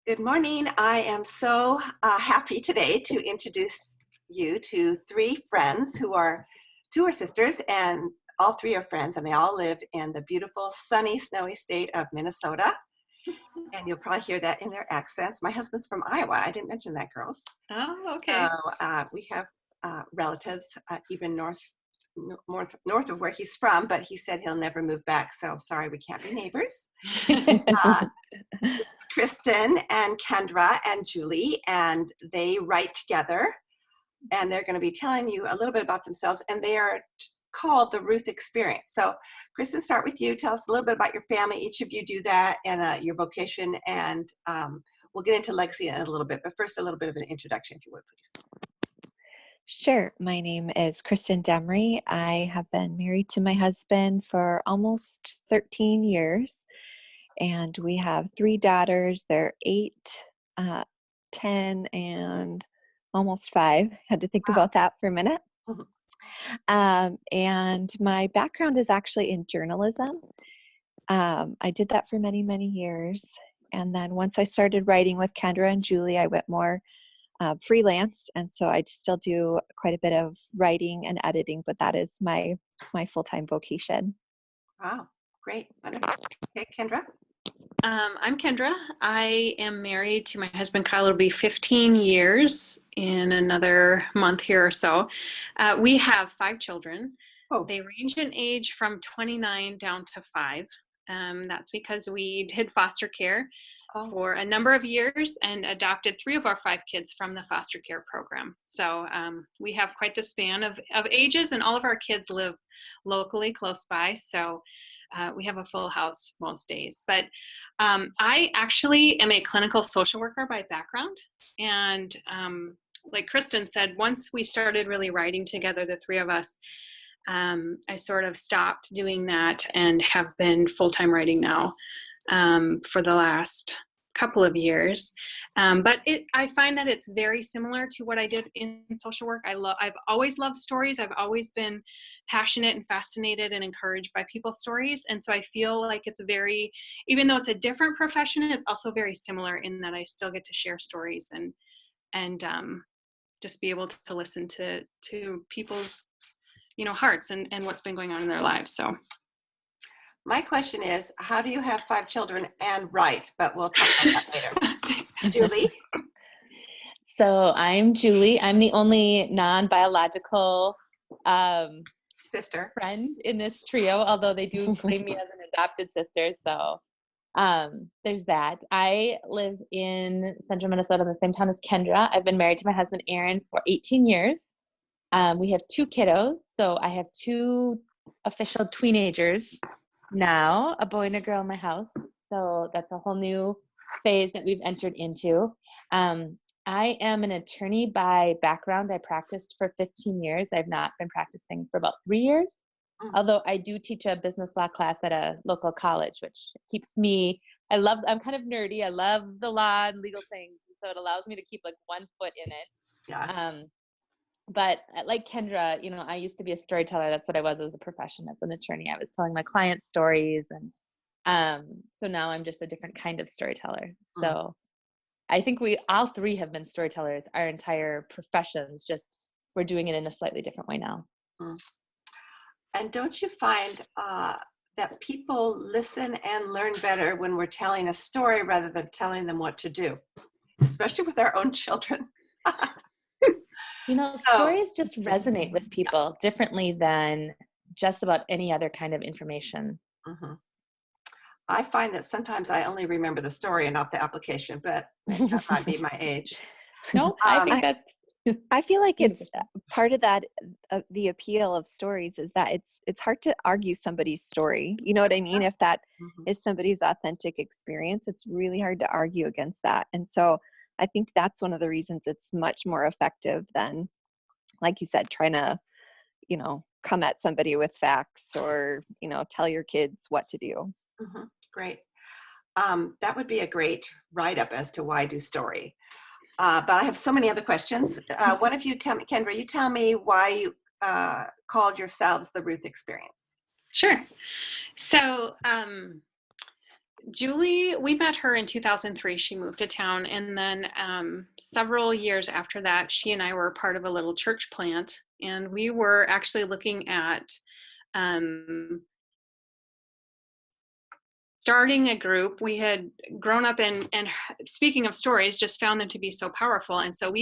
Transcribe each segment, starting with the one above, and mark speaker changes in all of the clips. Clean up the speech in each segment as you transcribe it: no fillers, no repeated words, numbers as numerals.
Speaker 1: Good morning. I am so happy today to introduce you to three friends two are sisters, and all three are friends, and they all live in the beautiful, sunny, snowy state of Minnesota. And you'll probably hear that in their accents. My husband's from Iowa. I didn't mention that, girls.
Speaker 2: Oh, okay.
Speaker 1: So we have relatives even north of where he's from, but he said he'll never move back. So sorry, we can't be neighbors. It's Kristen and Kendra and Julie, and they write together, and they're going to be telling you a little bit about themselves, and they are called the Ruth Experience. So Kristen, start with you. Tell us a little bit about your family. Each of you do that, and your vocation, and we'll get into legacy in a little bit, but first a little bit of an introduction, if you would, please.
Speaker 3: Sure. My name is Kristen Demery. I have been married to my husband for almost 13 years, and we have three daughters. They're 8, 10, and almost 5. Had to think about that for a minute. And my background is actually in journalism. I did that for many, many years. And then once I started writing with Kendra and Julie, I went more freelance, and so I still do quite a bit of writing and editing, but that is my full-time vocation.
Speaker 1: Wow, great. Okay, Kendra.
Speaker 2: I'm Kendra. I am married to my husband, Kyle. It'll be 15 years in another month here or so. We have 5 children. Oh. They range in age from 29 down to 5. That's because we did foster care for a number of years and adopted 3 of our 5 kids from the foster care program. So we have quite the span of ages, and all of our kids live locally close by. So we have a full house most days. But I actually am a clinical social worker by background. And like Kristen said, once we started really writing together, the 3 of us, I sort of stopped doing that and have been full-time writing now for the last couple of years. But I find that it's very similar to what I did in social work. I've always loved stories. I've always been passionate and fascinated and encouraged by people's stories. And so I feel like it's even though it's a different profession, it's also very similar in that I still get to share stories and just be able to listen to people's hearts and what's been going on in their lives. So
Speaker 1: my question is, how do you have 5 children and write? But we'll talk about that later. Julie?
Speaker 4: So I'm Julie. I'm the only non-biological
Speaker 1: sister
Speaker 4: friend in this trio, although they do claim me as an adopted sister. So there's that. I live in central Minnesota in the same town as Kendra. I've been married to my husband, Aaron, for 18 years. We have 2 kiddos. So I have 2 official teenagers now, a boy and a girl in my house. So that's a whole new phase that we've entered into. I am an attorney by background. I practiced for 15 years. I've not been practicing for about 3 years, although I do teach a business law class at a local college, which keeps me, I'm kind of nerdy. I love the law and legal things. So it allows me to keep like one foot in it.
Speaker 1: Yeah.
Speaker 4: But like Kendra, I used to be a storyteller. That's what I was as a profession, as an attorney. I was telling my clients stories. And so now I'm just a different kind of storyteller. So I think we all 3 have been storytellers our entire professions, just we're doing it in a slightly different way now.
Speaker 1: And don't you find that people listen and learn better when we're telling a story rather than telling them what to do, especially with our own children?
Speaker 4: Stories just resonate with people differently than just about any other kind of information.
Speaker 1: I find that sometimes I only remember the story and not the application, but that might be my age.
Speaker 4: No, I think that's...
Speaker 3: I feel like it's part of that, the appeal of stories is that it's hard to argue somebody's story. You know what I mean? If that is somebody's authentic experience, it's really hard to argue against that. And so I think that's one of the reasons it's much more effective than, like you said, trying to, come at somebody with facts or, tell your kids what to do.
Speaker 1: Great. That would be a great write-up as to why do story. But I have so many other questions. One of you tell me, Kendra, you tell me why you called yourselves the Ruth Experience.
Speaker 2: Sure. So Julie, we met her in 2003. She moved to town. And then several years after that, she and I were part of a little church plant. And we were actually looking at starting a group. We had grown up and speaking of stories, just found them to be so powerful. And so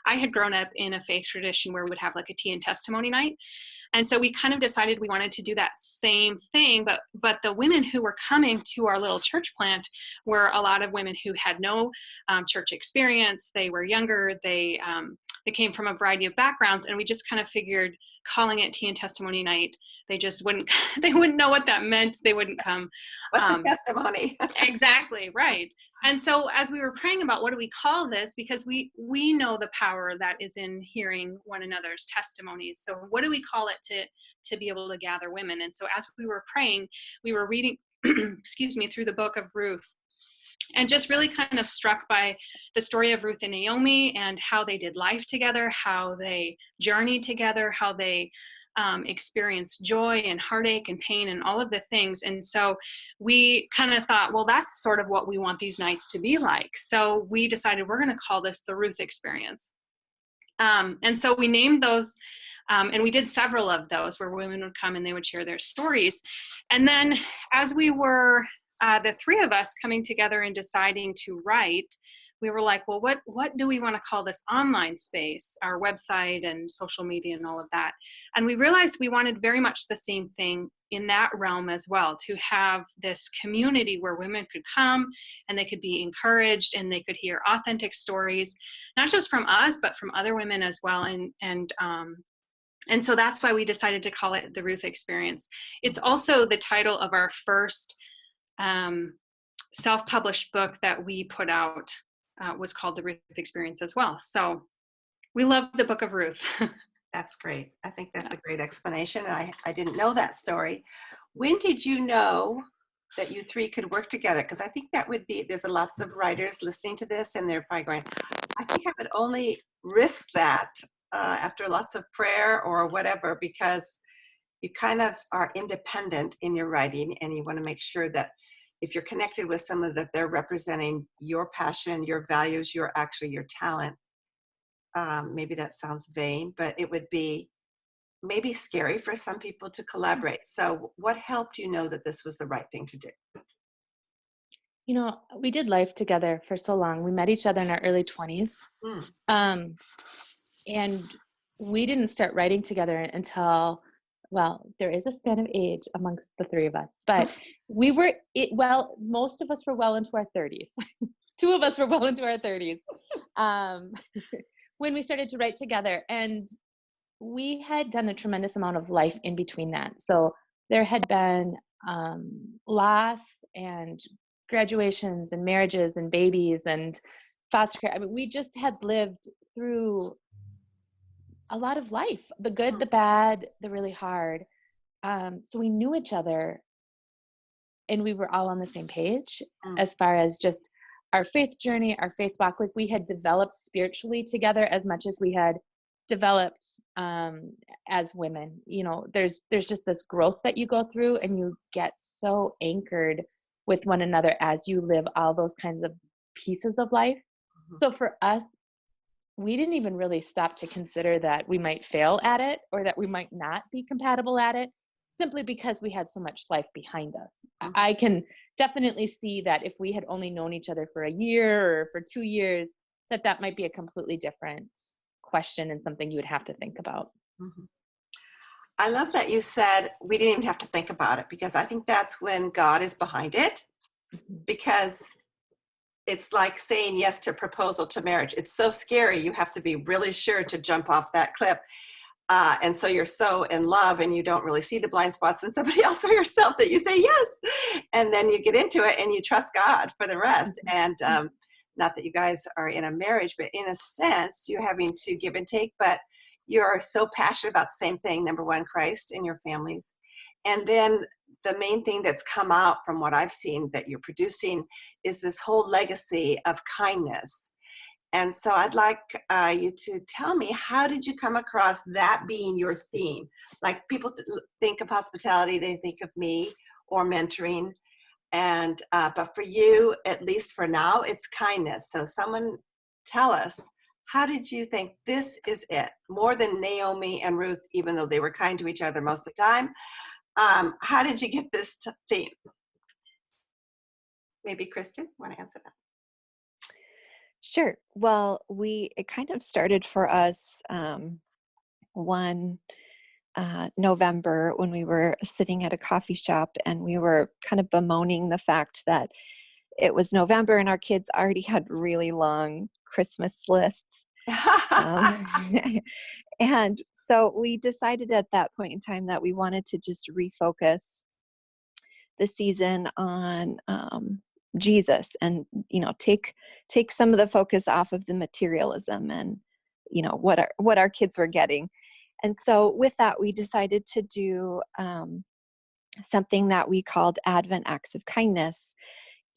Speaker 2: I had grown up in a faith tradition where we would have like a tea and testimony night. And so we kind of decided we wanted to do that same thing, but the women who were coming to our little church plant were a lot of women who had no church experience. They were younger. They came from a variety of backgrounds, and we just kind of figured calling it tea and testimony night, they just wouldn't, they wouldn't know what that meant. They wouldn't come.
Speaker 1: What's a testimony?
Speaker 2: Exactly, right. And so as we were praying about what do we call this, because we know the power that is in hearing one another's testimonies. So what do we call it to be able to gather women? And so as we were praying, we were reading, excuse me, through the book of Ruth, and just really kind of struck by the story of Ruth and Naomi and how they did life together, how they journeyed together, how they experienced joy and heartache and pain and all of the things. And so we kind of thought, well, that's sort of what we want these nights to be like. So we decided we're going to call this the Ruth Experience. And so we named those, and we did several of those where women would come and they would share their stories. And then as we were, the three of us coming together and deciding to write, we were like, well, what do we want to call this online space, our website and social media and all of that? And we realized we wanted very much the same thing in that realm as well, to have this community where women could come and they could be encouraged and they could hear authentic stories, not just from us, but from other women as well. And so that's why we decided to call it the Ruth Experience. It's also the title of our first self-published book that we put out. Was called the Ruth Experience as well. So we love the book of Ruth.
Speaker 1: That's great. I think that's a great explanation. I didn't know that story. When did you know that you three could work together? Because I think that would be, there's lots of writers listening to this and they're probably going, I think I would only risk that after lots of prayer or whatever, because you kind of are independent in your writing and you want to make sure that if you're connected with someone that they're representing your passion, your values, your talent. Maybe that sounds vain, but it would be maybe scary for some people to collaborate. So what helped you know that this was the right thing to do?
Speaker 4: You know, we did life together for so long. We met each other in our early 20s. And we didn't start writing together until, well, there is a span of age amongst the three of us, but most of us were well into our 30s. Two of us were well into our 30s when we started to write together. And we had done a tremendous amount of life in between that. So there had been loss and graduations and marriages and babies and foster care. I mean, we just had lived through a lot of life, the good, the bad, the really hard. So we knew each other and we were all on the same page as far as just our faith journey, our faith walk. Like we had developed spiritually together as much as we had developed as women. You know, there's just this growth that you go through and you get so anchored with one another as you live all those kinds of pieces of life. So for us, we didn't even really stop to consider that we might fail at it or that we might not be compatible at it, simply because we had so much life behind us. I can definitely see that if we had only known each other for a year or for 2 years, that might be a completely different question and something you would have to think about.
Speaker 1: I love that you said we didn't even have to think about it, because I think that's when God is behind it, because it's like saying yes to proposal to marriage. It's so scary. You have to be really sure to jump off that cliff. And so you're so in love and you don't really see the blind spots in somebody else or yourself that you say yes. And then you get into it and you trust God for the rest. And not that you guys are in a marriage, but in a sense, you're having to give and take, but you're so passionate about the same thing. Number one, Christ and your families. And then the main thing that's come out from what I've seen that you're producing is this whole legacy of kindness. And so I'd like you to tell me, how did you come across that being your theme? Like people think of hospitality, they think of me or mentoring. And but for you, at least for now, it's kindness. So someone tell us, how did you think this is it? More than Naomi and Ruth, even though they were kind to each other most of the time. How did you get this theme? Maybe Kristen, want to answer that?
Speaker 3: Sure. Well, it kind of started for us one November when we were sitting at a coffee shop, and we were kind of bemoaning the fact that it was November and our kids already had really long Christmas lists. And so we decided at that point in time that we wanted to just refocus the season on Jesus, and take some of the focus off of the materialism and what our kids were getting. And so with that, we decided to do something that we called Advent Acts of Kindness.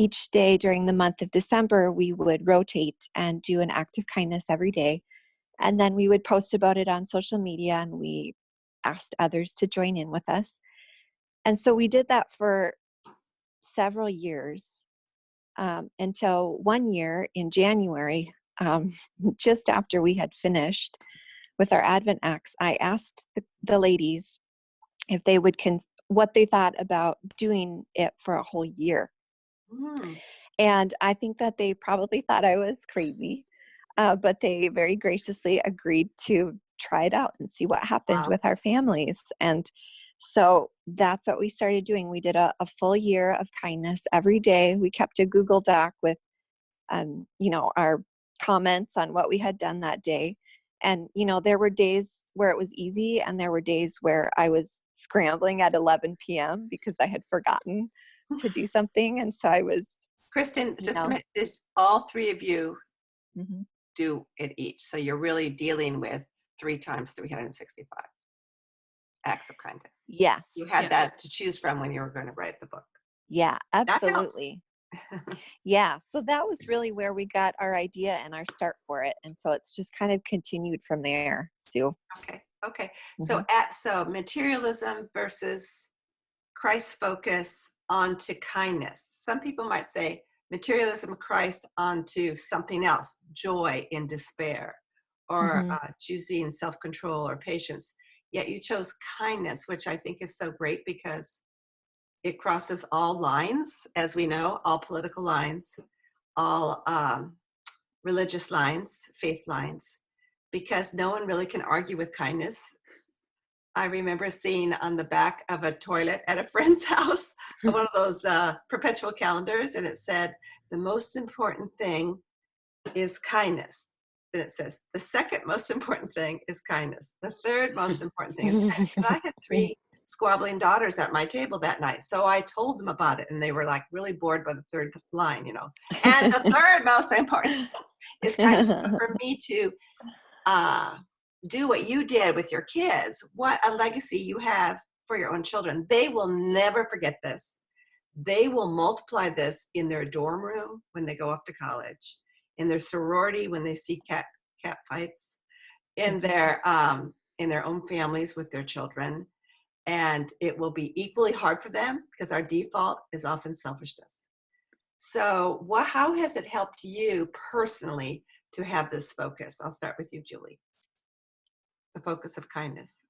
Speaker 3: Each day during the month of December, we would rotate and do an act of kindness every day. And then we would post about it on social media, and we asked others to join in with us. And so we did that for several years, until one year in January, just after we had finished with our Advent Acts, I asked the ladies if they would what they thought about doing it for a whole year. And I think that they probably thought I was crazy, but they very graciously agreed to try it out and see what happened with our families. And so that's what we started doing. We did a full year of kindness every day. We kept a Google Doc with, our comments on what we had done that day. And, there were days where it was easy, and there were days where I was scrambling at 11 p.m. because I had forgotten to do something. And so I was.
Speaker 1: Kristen, just a minute, all three of you do it each. So you're really dealing with 3 times 365 acts of kindness.
Speaker 3: Yes.
Speaker 1: You had that to choose from when you were going to write the book.
Speaker 3: Yeah, absolutely. Yeah. So that was really where we got our idea and our start for it. And so it's just kind of continued from there, Sue.
Speaker 1: Okay. So so materialism versus Christ's focus onto kindness. Some people might say materialism, Christ onto something else, joy in despair, or choosing self-control or patience. Yet you chose kindness, which I think is so great because it crosses all lines, as we know, all political lines, all religious lines, faith lines, because no one really can argue with kindness. I remember seeing on the back of a toilet at a friend's house one of those perpetual calendars, and it said, the most important thing is kindness. Then it says, the second most important thing is kindness. The third most important thing is kindness. And I had 3 squabbling daughters at my table that night. So I told them about it, and they were like really bored by the third line, And the third most important is kindness. But for me to do what you did with your kids, what a legacy you have for your own children. They will never forget this. They will multiply this in their dorm room when they go up to college, in their sorority when they see cat fights, in their own families with their children. And it will be equally hard for them because our default is often selfishness. So how has it helped you personally to have this focus? I'll start with you, Julie. The focus of kindness.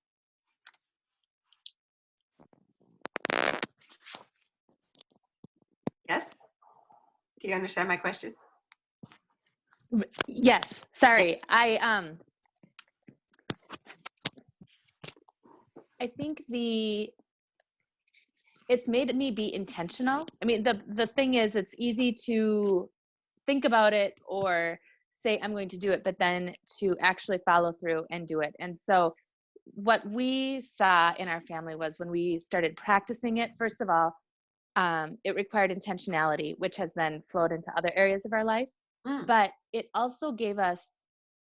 Speaker 1: Yes? Do you understand my question?
Speaker 4: Yes. Sorry. I think it's made me be intentional. I mean, the thing is, it's easy to think about it or say, I'm going to do it, but then to actually follow through and do it. And so what we saw in our family was when we started practicing it, first of all, it required intentionality, which has then flowed into other areas of our life. But it also gave us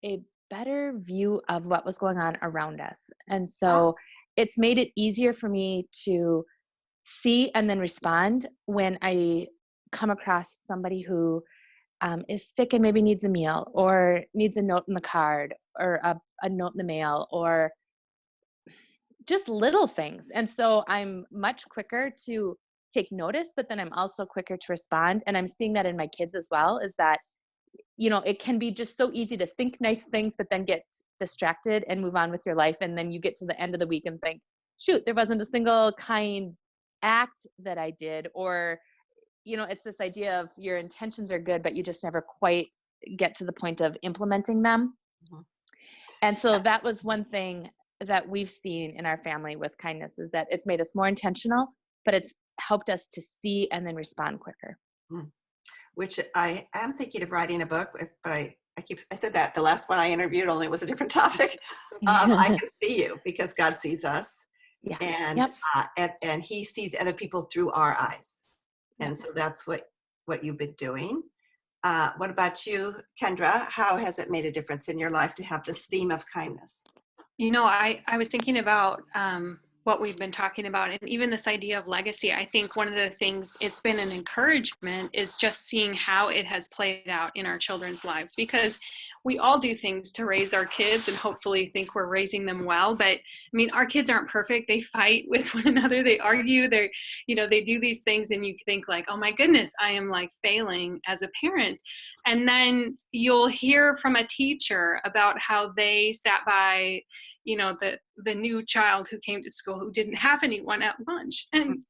Speaker 4: a better view of what was going on around us. And so it's made it easier for me to see and then respond when I come across somebody who is sick and maybe needs a meal or needs a note in the card or a note in the mail or just little things. And so I'm much quicker to take notice, but then I'm also quicker to respond. And I'm seeing that in my kids as well, is that, it can be just so easy to think nice things, but then get distracted and move on with your life. And then you get to the end of the week and think, shoot, there wasn't a single kind act that I did. Or, it's this idea of your intentions are good, but you just never quite get to the point of implementing them. Mm-hmm. And so that was one thing that we've seen in our family with kindness, is that it's made us more intentional, but it's helped us to see and then respond quicker.
Speaker 1: Which I am thinking of writing a book, but I said that the last one I interviewed only was a different topic. I can see you because God sees us, and and He sees other people through our eyes, and so that's what you've been doing. What about you, Kendra? How has it made a difference in your life to have this theme of kindness?
Speaker 2: I was thinking about what we've been talking about, and even this idea of legacy. I think one of the things it's been an encouragement is just seeing how it has played out in our children's lives, because we all do things to raise our kids and hopefully think we're raising them well. But I mean, our kids aren't perfect. They fight with one another. They argue. They do these things, and you think like, oh my goodness, I am like failing as a parent. And then you'll hear from a teacher about how they sat by, the new child who came to school who didn't have anyone at lunch. And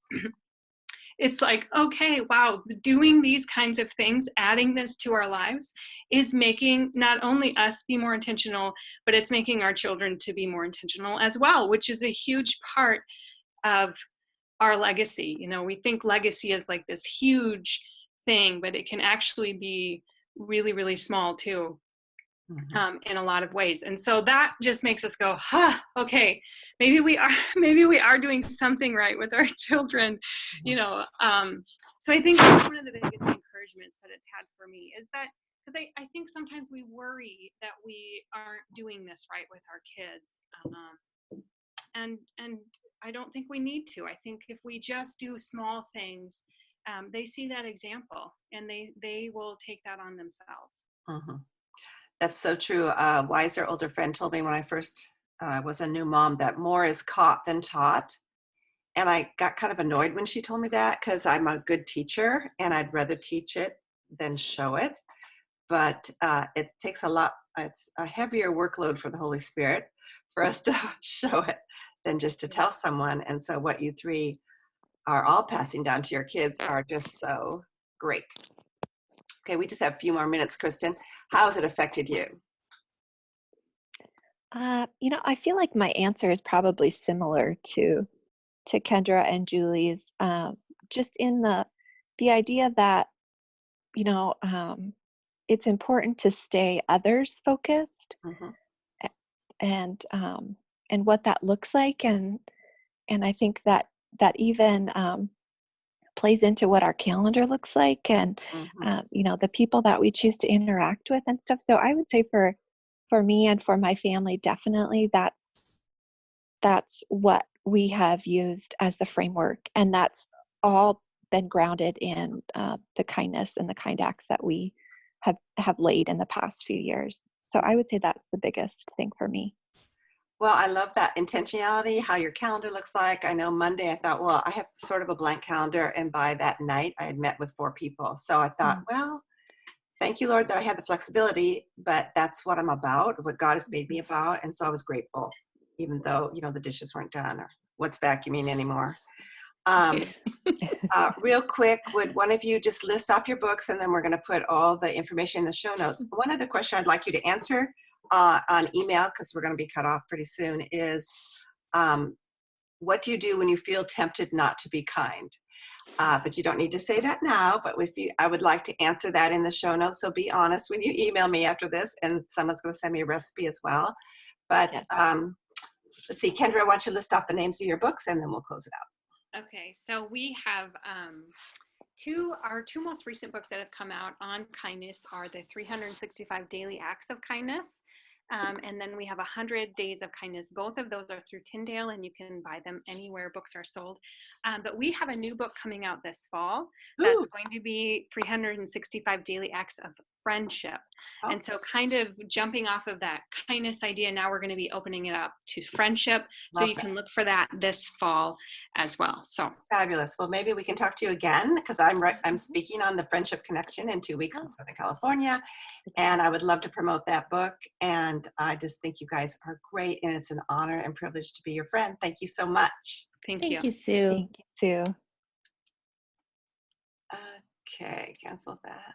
Speaker 2: it's like, okay, wow, doing these kinds of things, adding this to our lives is making not only us be more intentional, but it's making our children to be more intentional as well, which is a huge part of our legacy. We think legacy is like this huge thing, but it can actually be really, really small too. In a lot of ways. And so that just makes us go, okay, maybe we are doing something right with our children, so I think one of the biggest encouragements that it's had for me is that, because I think sometimes we worry that we aren't doing this right with our kids. And I don't think we need to. I think if we just do small things, they see that example and they will take that on themselves.
Speaker 1: Mm-hmm. That's so true. A wiser older friend told me when I first was a new mom that more is caught than taught. And I got kind of annoyed when she told me that, because I'm a good teacher and I'd rather teach it than show it. But it takes it's a heavier workload for the Holy Spirit for us to show it than just to tell someone. And so what you three are all passing down to your kids are just so great. Okay, we just have a few more minutes, Kristen. How has it affected you?
Speaker 3: I feel like my answer is probably similar to Kendra and Julie's, just in the idea that, it's important to stay others focused, and what that looks like. And I think that even plays into what our calendar looks like, and the people that we choose to interact with and stuff. So I would say for me and for my family, definitely that's what we have used as the framework, and that's all been grounded in the kindness and the kind acts that we have laid in the past few years. So I would say that's the biggest thing for me.
Speaker 1: Well, I love that intentionality, how your calendar looks like. I know Monday I thought, well, I have sort of a blank calendar, and by that night I had met with 4 people. So I thought, well, thank you, Lord, that I had the flexibility, but that's what I'm about, what God has made me about. And so I was grateful, even though, the dishes weren't done or what's vacuuming anymore. Real quick, would one of you just list off your books, and then we're going to put all the information in the show notes. One other question I'd like you to answer on email, because we're going to be cut off pretty soon, is what do you do when you feel tempted not to be kind? But you don't need to say that now, but I would like to answer that in the show notes. So be honest when you email me after this, and someone's going to send me a recipe as well. But let's see, Kendra, why don't you list off the names of your books, and then we'll close it out.
Speaker 2: Okay, so we have our two most recent books that have come out on kindness are the 365 Daily Acts of Kindness. And then we have 100 Days of Kindness. Both of those are through Tyndale, and you can buy them anywhere books are sold. But we have a new book coming out this fall that's going to be 365 Daily Acts of friendship.
Speaker 1: Oh.
Speaker 2: And so kind of jumping off of that kindness idea, now we're going to be opening it up to friendship. So
Speaker 1: Love
Speaker 2: you
Speaker 1: that.
Speaker 2: can look for that this fall as well. So
Speaker 1: Fabulous. Well, maybe we can talk to you again, because I'm speaking on the Friendship Connection in 2 weeks in Southern California, and I would love to promote that book. And I just think you guys are great, and it's an honor and privilege to be your friend. Thank you so much.
Speaker 2: thank you.
Speaker 4: Thank you, Sue.
Speaker 3: Thank you, Sue.
Speaker 1: Okay, cancel that.